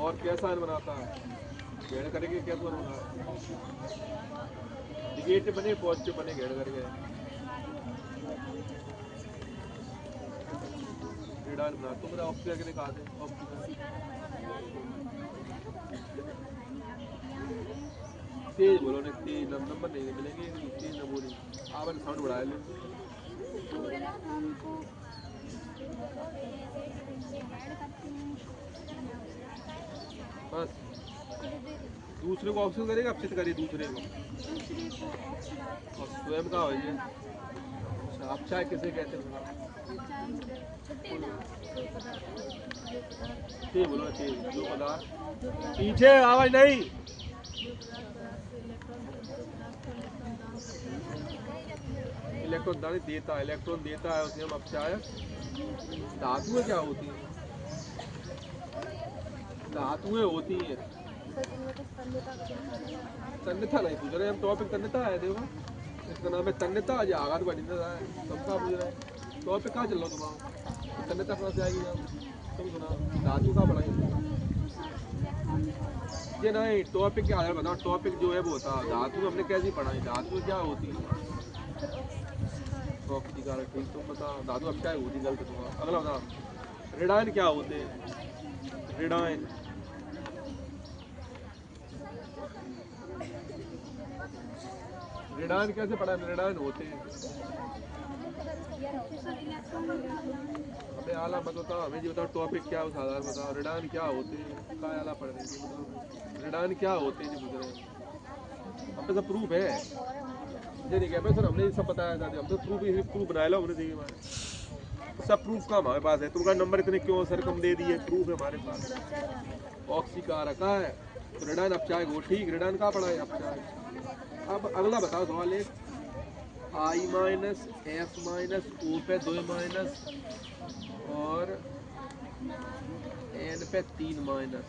और कैसा आयन बनाता है? घेड़ करके कैसे बनाता है? निगेटिव बने पॉजिटिव बने घेड़ करके रेडान बना। तो मेरा ऑक्सीजन के निकाल दे। ऑक्सीजन तेज बोलो ना, तेज नंबर नहीं मिलेंगे, तेज न बोली। आपने साउंड बढ़ाया ले। बस दूसरे को ऑक्सीजन करेगा, अपचित करिए दूसरे को और स्वयं का हो जाए। अच्छा, अपचाय किसे कहते हैं? तेज बोलो ना, तेज जो पदार्थ पीछे आवाज नहीं। इलेक्ट्रॉन दान देता है, इलेक्ट्रॉन देता है, उसे हम अपचायक। धातुएं क्या होती हैं? धातुएं होती हैं। तन्यता नहीं पूछ रहे हम, टॉपिक तन्यता है। देखो इसका नाम है तन्यता। आज आघात बढ़िया है, सबका पूछ रहे हैं टॉपिक कहाँ चल रहा तुम्हारा? तन्यता कहाँ से आएगी? तुम सुना धातु का पढ़ाई ये नहीं। टॉपिक के आधार बताओ, टॉपिक जो है वो होता है। धातु हमने कैसी पढ़ाई? धातु क्या होती है? ऑक्सीकारक। ठीक, तुम बताओ धातु अब क्या होती? गलत तुम्हारा। अगला बताओ, ऋणायन क्या होते हैं? ऋणायन ऋणायन कैसे पढ़ा? ऋणायन होते हैं। हमें आला मत बताओ, हमें जी बताओ टॉपिक क्या है, उस आधार बताओ। ऋणायन क्या होते हैं? क्या आला पढ़ रहे हैं? ऋणायन क्या होते हैं? पूछ रहे हैं। हम पे सब प्रूफ है। ये नहीं कह सर हमने सब बताया था, हम तो प्रूफ बनाया लो हमने। देखिए सब प्रूफ का हमारे पास है। तुमका नंबर इतने क्यों सर कम दे दिए? प्रूफ है हमारे पास। ऑक्सीकारक है तो ऋणायन अपचायक हो। ठीक, ऋणायन का पढ़ा है? अपचायक। अब अगला बताओ सवाल एक, I minus F minus O पे 2 माइनस और N पे 3 माइनस।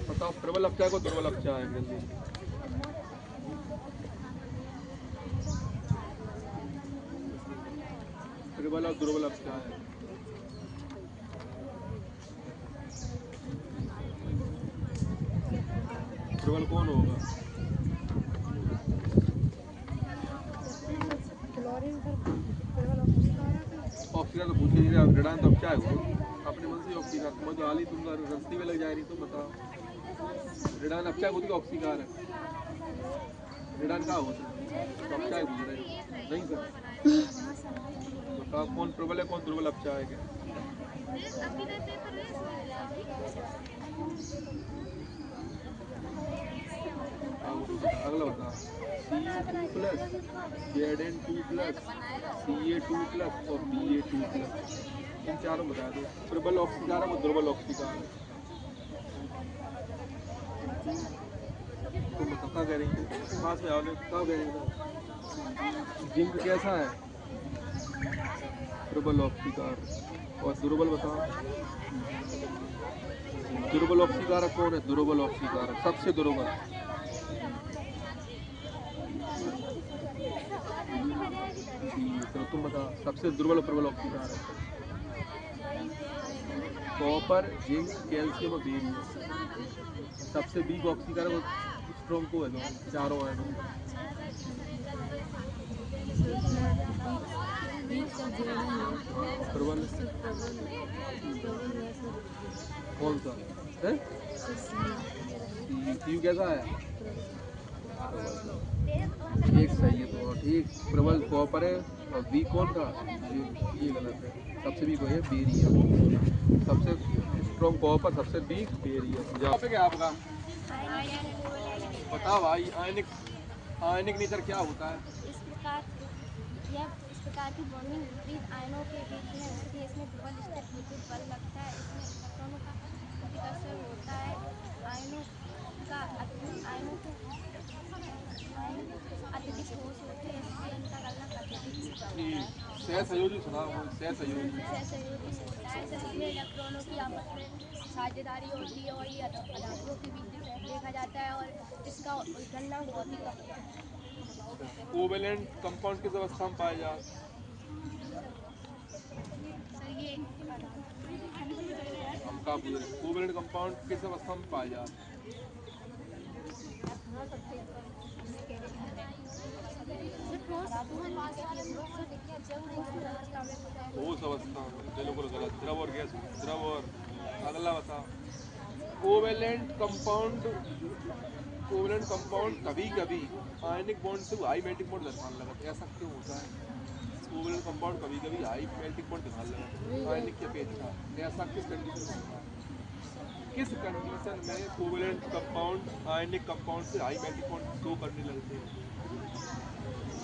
बताओ प्रबल अपचायक और दुर्बल अपचायक जल्दी। प्रबल और दुर्बल अपचायक। प्रबल कौन होगा? ऑक्सीजन तो पूछे नहीं। ऋणायन तो अपचायक हो अपने मन से। ऑक्सीकार तुम्हें तो हाल ही तुम रस्ती में लग जा रही। तुम बताओ ऋणायन अपचायक होती है ऑक्सीकारक? ऋणायन का होता है तो अपचायक पूछ रहे नहीं सर? बताओ कौन प्रबल है कौन दुर्बल अपचायक है? अगला बता, Cu2 plus Zn2 plus Ca2 plus और Ba2 प्लस। इन चारों बता दो। प्रबल ऑक्सीकारक और दुर्बल ऑक्सीकारक। तुम बताओ क्या कह रही है? पास में आओ, क्या कह रही है? जिंक कैसा है? प्रबल ऑक्सीकारक। और दुर्बल बताओ। दुर्बल ऑक्सीकारक कौन है? दुर्बल ऑक्सीकारक सबसे दुर्बल। चलो तुम बताओ सबसे दुर्बल प्रबल ऑक्सीकारक। कॉपर, जिंक, कैल्शियम और बेरियम। सबसे वीक ऑक्सीकारक स्ट्रॉन्ग को है दो चारों आयनों। प्रबल कौन सा है? यू कैसा है? एक सही है तो ठीक। प्रबल कॉपर है और वीक कौन था? ये गलत है। सबसे वीक है बेरियम। सबसे स्ट्रॉन्ग कॉपर, सबसे वीक बेरियम। टॉपिक है आपका, बताओ भाई। आयनिक नेचर क्या होता है? इस प्रकार की बॉन्डिंग विपरीत आयनों के बीच में होती है। इसमें प्रबल स्थिर विद्युत बल लगता है। इसमें इलेक्ट्रॉनों का प्रतिकर्षण होता है। आयनों के अत्यधिक ठोस होते हैं, इसलिए इनका गलना अत्यधिक ऊंचा होता है। सहसंयोजी सुनाओ। सहसंयोजी सहसंयोजी से होता है। इसमें इलेक्ट्रॉनों की आपस में साझेदारी होती है और ये धातुओं के बीच देखा जाता है और इसका गलना बहुत ही कम होता है। कोवेलेंट कंपाउंड किस अवस्था में पाए जाए? सर ये का पूछ रहे कोवेलेंट कंपाउंड किस अवस्था में पाए जाते हैं? ठोस अवस्था में, बिल्कुल गलत। द्रव और गैस, द्रव और अगला बताओ। कोवेलेंट कंपाउंड कभी कभी आयनिक बॉन्ड से हाई मेल्टिंग पॉइंट दिखाने लगता है, ऐसा क्यों होता है? कोवेलेंट कंपाउंड कभी कभी हाई मेल्टिंग पॉइंट दिखाने लगता है आयनिक की अपेक्षा, ऐसा किस कंडीशन में होता है? किस कंडीशन में कोवेलेंट कंपाउंड आयनिक कंपाउंड से हाई मेल्टिंग पॉइंट शो करने लगते हैं?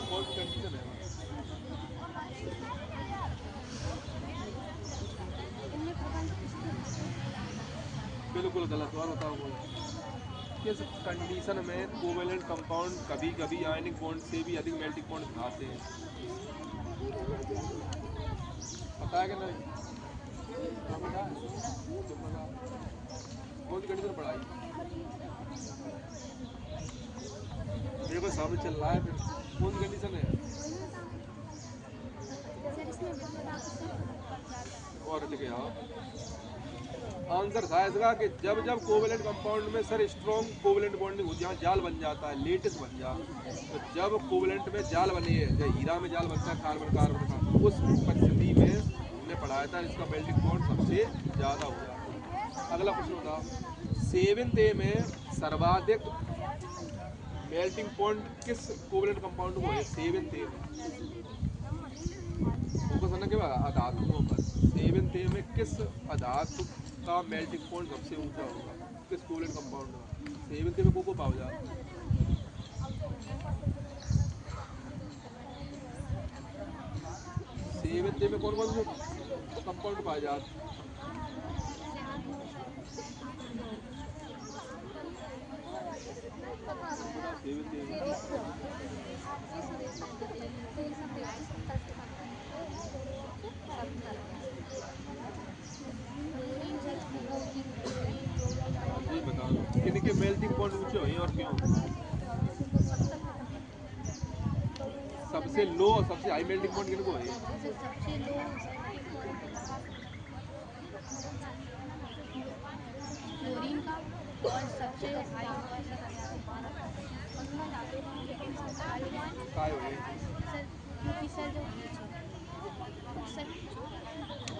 कौन सी कंडीशन है? बिल्कुल गलत। और बताओ कोई। किस कंडीशन में कोवेलेंट कंपाउंड कभी कभी आयनिक बॉन्ड से भी अधिक मेल्टिंग पॉइंट दिखाते हैं? पता है कि नहीं? तो पता है? तो पता। कौन सी कंडीशन पढ़ाई? देखो सामने चल रहा है, फिर कौन सी कंडीशन है? और लिखे आओ। आंसर था इसका कि जब जब कोवेलेंट कंपाउंड में सर स्ट्रॉन्ग कोवेलेंट बॉन्डिंग होती है, यहाँ जाल बन जाता है, लेटिस बन जाता है। तो जब कोवेलेंट में जाल बने हैं, जब हीरा में जाल बनता है कार्बन कार्बन का, उस परिस्थिति में हमने पढ़ाया था इसका मेल्टिंग पॉइंट सबसे ज़्यादा हो जाता है। अगला प्रश्न होता 7th ए में सर्वाधिक मेल्टिंग पॉइंट किस कोवेलेंट कंपाउंड को है? 7th ए में फोकस करना के बाद अधातुओं पर। 7th ए में किस अधातु का मेल्टिंग पॉइंट सबसे ऊंचा होगा? किस कोवेलेंट कंपाउंड का? 7th ए में को पाओ जाए? 7th ए में कौन कौन से कंपाउंड पाए जाते? 7th ए में जी बता दो किनके मेल्टिंग पॉइंट ऊंचे हुए और क्यों? सबसे लो और सबसे हाई मेल्टिंग पॉइंट किनको है? क्लोरीन का, और सबसे हाई काय हो गए? सर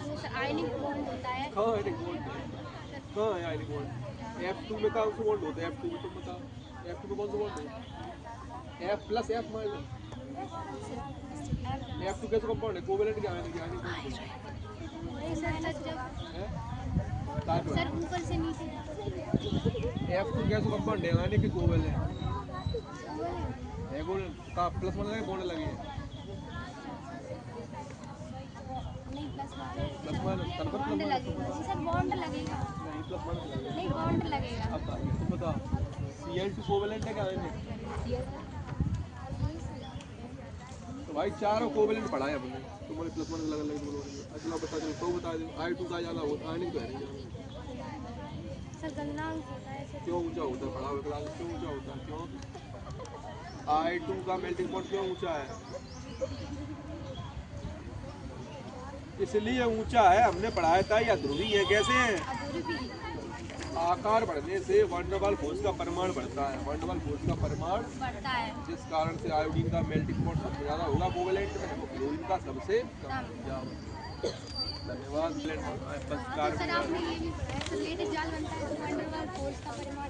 जो आयनिक बॉन्ड होता है। कहाँ है आयनिक बॉन्ड? कहाँ है आयनिक बॉन्ड? F2 में कौन सा बॉन्ड होता है? F2 में तुम बताओ। F2 में कौन सा बॉन्ड होता है? F plus F minus. F2 कैसा कंपाउंड है? कोवेलेंट क्या है? आयनिक बॉन्ड सर ऊपर से नीचे F2 कैसा कंपाउंड है? आयनिक की कोवेलेंट है। कोवेलेंट का प्लस माइनस लगे, बॉन्ड लगे हैं। नहीं plus plus minus confirm bond लगेगा सर, बॉन्ड लगेगा नहीं, प्लस माइनस लगेगा। नहीं, बॉन्ड लगेगा। अब तुम बताओ Cl2 कोवेलेंट है क्या आयनिक? तो भाई चारों कोवेलेंट पढ़ाया हमने, तुम्हारे प्लस माइनस लगा लगे बोलो। अगला बता दो, तो बता दो I2 का ज़्यादा होता है, आयनिक तो है नहीं ज़्यादा। सर गलनांक होता है सर। क्यों ऊंचा होता है? पढ़ा हुआ क्लास क्यों ऊंचा होता है? क्यों? I2 का मेल्टिंग पॉइंट क्यों ऊंचा है? इसलिए ऊंचा है, हमने पढ़ाया था। या ध्रुवी है कैसे है? आकार बढ़ने से वंडरवाल फोर्स का परिमाण बढ़ता है। वंडरवाल फोर्स का परिमाण बढ़ता है, जिस कारण से आयोडीन का मेल्टिंग पॉइंट सबसे ज़्यादा होगा कोवेलेंट में, क्लोरीन का सबसे कम। धन्यवाद। सर आपने ये भी पढ़ा है, सर लेटिस जाल बनता है तो वंडरवाल फोर्स का परिमाण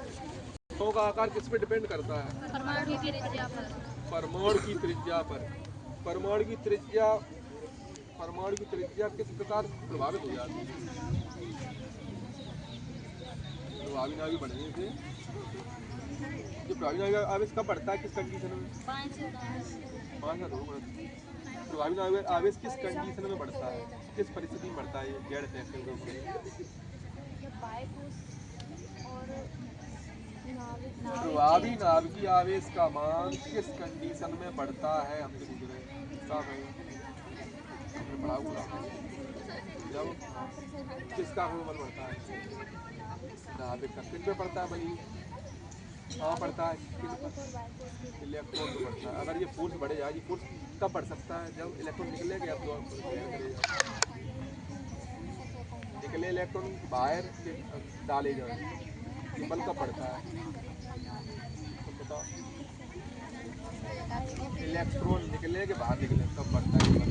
का आकार किस पे डिपेंड करता है? परमाणु की त्रिज्या पर। परमाणु की त्रिज्या पर। परमाणु की त्रिज्या किस प्रकार प्रभावित हो जाती है? प्रभावी नाभिक बढ़ने से। जो प्रभावी नाभिक आवेश कब बढ़ता है? किस कंडीशन में? 5 से 10। प्रभावी नाभिक आवेश किस कंडीशन में बढ़ता है? किस परिस्थिति में बढ़ता है? ये जेड फैक्टर का प्रभावी नाभिकीय आवेश का मान किस कंडीशन में बढ़ता है? हमसे पूछ रहे हैं। साफ है, हमने पढ़ा हुआ। जब किसका बल बढ़ता है? नाभिक का। किन पे पड़ता है बल? कहाँ पड़ता है? इलेक्ट्रॉन पे पड़ता है। अगर ये फोर्स बढ़ेगा, ये फोर्स कब बढ़ सकता है? जब इलेक्ट्रॉन निकलेगा या तो करेगा। निकले इलेक्ट्रॉन बाहर डाले जाए, ये बल कब पड़ता है? तो बताओ, इलेक्ट्रॉन निकले के बाहर निकले कब पड़ता है बल?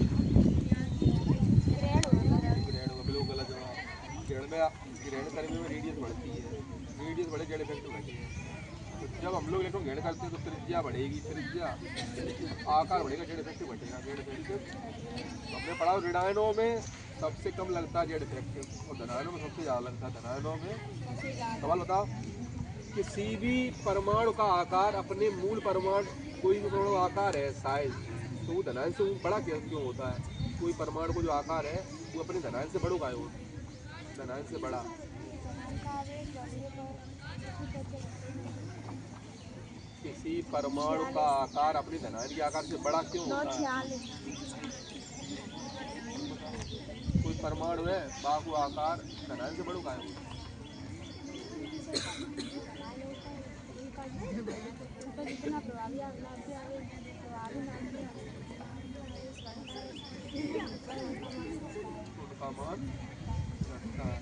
ग्रहण में। बिल्कुल गलत जवाब। ग्रहण करने में रेडियस बढ़ती है, रेडियस बढ़े जेड इफेक्ट घटे। तो जब हम लोग इलेक्ट्रॉन ग्रहण करते हैं तो त्रिज्या बढ़ेगी, त्रिज्या आकार बढ़ेगा, जेड इफेक्ट घटेगा। जेड इफेक्ट हमने पढ़ा ऋणायनों में सबसे कम लगता है जेड इफेक्ट और धनायनों में सबसे ज़्यादा लगता है। धनायनों में। सवाल बताओ, किसी भी परमाणु का आकार अपने मूल परमाणु, कोई भी परमाणु आकार है साइज, तो वो धनायन से बड़ा क्यों होता है? कोई परमाणु को जो आकार है वो अपने धनायन से बड़ो का है, धनायन से बड़ा। किसी परमाणु का आकार अपने धनायन के आकार से बड़ा क्यों होता है? कोई परमाणु है बाहु आकार धनायन से बड़ो का है? उनका मान घटता है।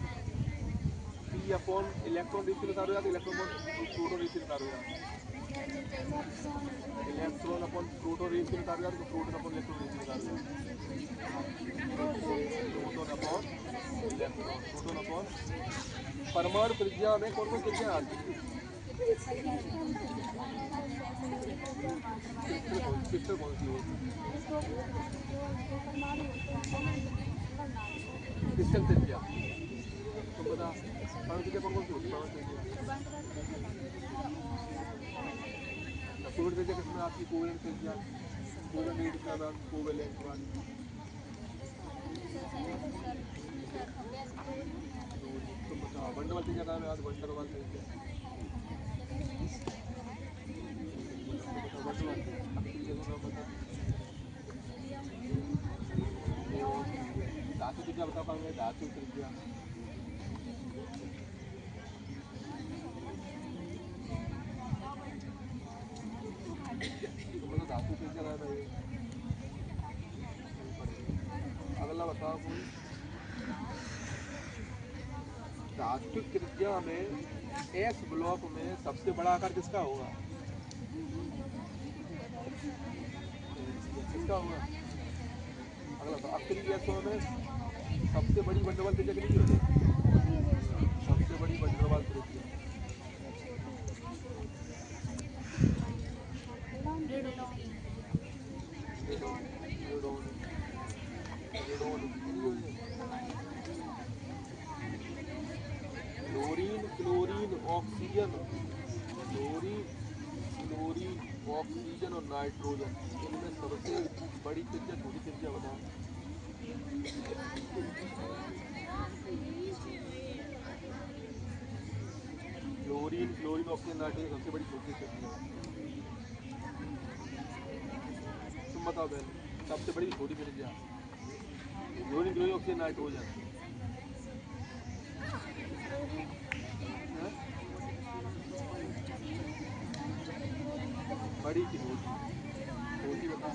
पी अपॉन इलेक्ट्रॉन रिसीव कर हो जाता है, इलेक्ट्रॉन प्रोटॉन रिसीव कर हो जाता है। इलेक्ट्रॉन अपॉन प्रोटॉन रिसीव कर हो जाता है, प्रोटॉन अपॉन इलेक्ट्रॉन रिसीव कर हो जाता है। Proton upon electron, proton upon. परमाणु त्रिज्या में कौन कौन त्रिज्या आती है? क्रिस्टल कौन सी होती है? क्रिस्टल त्रिज्या तुम बता। परमाणु त्रिज्या कौन कौन सी होती है? परमाणु त्रिज्या कोवलेंट त्रिज्या किसमें आती है? कोवलेंट त्रिज्या, कोवलेंट कोवलेंट वाली। तुम बताओ वंडरवाल त्रिज्या कहाँ में आती है? वंडरवाल त्रिज्या, वंडरवाल त्रिज्या को नाम बता। धातु त्रिज्या बता पाएंगे? धातु त्रिज्या तो धातु त्रिज्या का है। अगला बताओ कोई। धातु त्रिज्या में एस ब्लॉक में सबसे बड़ा आकार किसका होगा? किसका होगा? अगला बताओ, अक्रिय गैसों में सबसे बड़ी वंडरवाल त्रिज्या कितनी होती है? सबसे बड़ी वंडरवाल त्रिज्या chlorine, chlorine, oxygen, chlorine, chlorine, oxygen और नाइट्रोजन, इनमें सबसे बड़ी त्रिज्या छोटी त्रिज्या बताओ। क्लोरीन, क्लोरीन, ऑक्सीजन, नाइट्रोजन सबसे बड़ी छोटी त्रिज्या तुम बताओ पहले। सबसे बड़ी छोटी त्रिज्या क्लोरीन, क्लोरीन, ऑक्सीजन, नाइट्रोजन। बड़ी की छोटी? छोटी बता।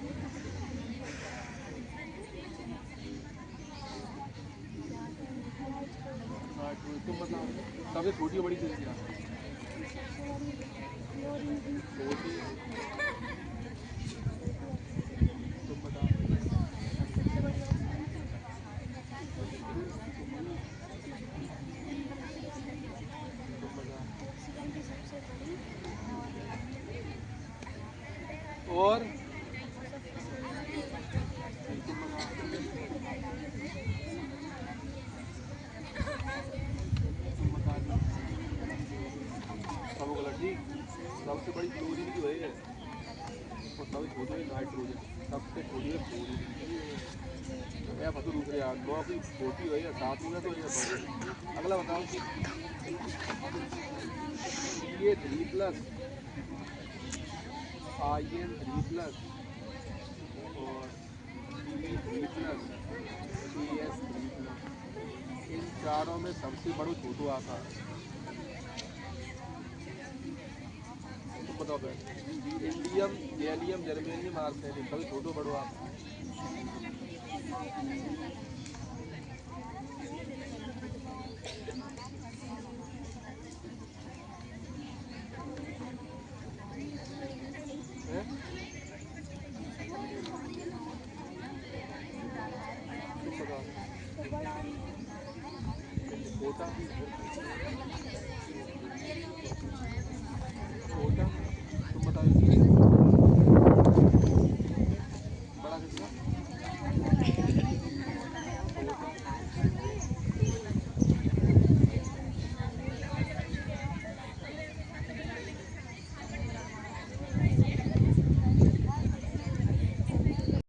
तुम बताओ सबसे छोटी बड़ी त्रिज्या? छोटी। तुम बताओ। और सब गलत। ठीक, सबसे बड़ी क्लोरीन की वही है और सबसे छोटी है नाइट्रोजन। सबसे छोटी है क्लोरीन या फसू दूसरे यार 9 की छोटी वही है, 7 में तो ये बड़ी। अगला बताओ, Ca3+ In3+ और Fe3+ CS3+, इन चारों में सबसे बड़ो छोटो आकार तुम बताओ पहले। इंडियम, गैलियम, जर्मेनियम, आर्सेनियम सबसे छोटो बड़ो आकार। होता